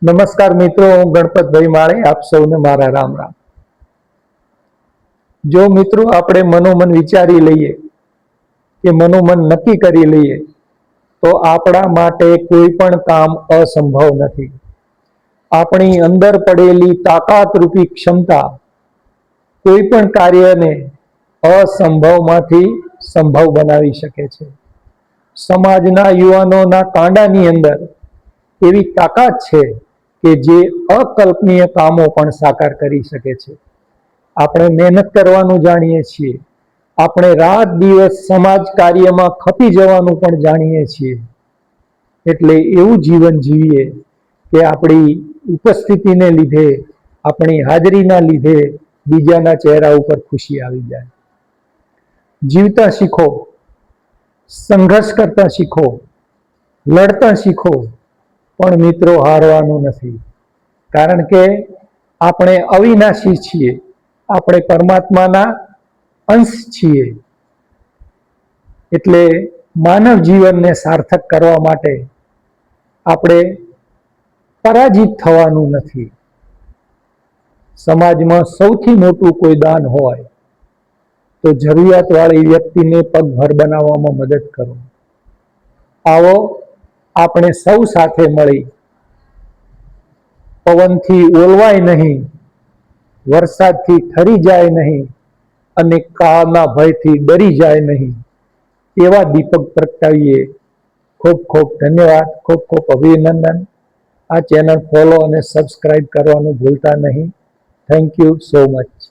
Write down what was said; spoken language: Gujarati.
નમસ્કાર મિત્રો, હું ગણપતભાઈ માળી આપ સૌને મારા રામ રામ। જો મિત્રો આપણે મનોમન વિચારી લઈએ કે મનોમન નક્કી કરી લઈએ તો આપણા માટે કોઈ પણ કામ અસંભવ નથી। આપણી અંદર પડેલી તાકાતરૂપી ક્ષમતા કોઈ પણ કાર્યને અસંભવમાંથી સંભવ બનાવી શકે છે। સમાજના યુવાનોના કાંડાની અંદર એવી તાકાત છે કે જે અકલ્પનીય કામો પણ સાકાર કરી શકે છે। આપણે મહેનત કરવાનું જાણીએ છીએ, આપણે રાત દિવસ સમાજ કાર્યમાં ખપી જવાનું પણ જાણીએ છીએ। એટલે એવું જીવન જીવીએ કે આપણી ઉપસ્થિતિને લીધે, આપણી હાજરીના લીધે બીજાના ચહેરા ઉપર ખુશી આવી જાય। જીવતા શીખો, સંઘર્ષ કરતા શીખો, લડતા શીખો, પણ મિત્રો હારવાનું નથી। કારણ કે આપણે અવિનાશી છીએ, આપણે પરમાત્માના અંશ છીએ। એટલે માનવ જીવનને સાર્થક કરવા માટે આપણે પરાજિત થવાનું નથી। સમાજમાં સૌથી મોટું કોઈ દાન હોય તો જરૂરિયાતવાળી વ્યક્તિને પગભર બનાવવામાં મદદ કરો। આવો આપણે સૌ સાથે મળી પવનથી ઓલવાય નહીં, વરસાદથી ઠરી જાય નહીં અને કાળના ભયથી ડરી જાય નહીં, એવા દીપક પ્રગટાવીએ। ખૂબ ખૂબ ધન્યવાદ, ખૂબ ખૂબ અભિનંદન। આ ચેનલ ફોલો અને સબસ્ક્રાઈબ કરવાનું ભૂલતા નહીં। Thank you so much.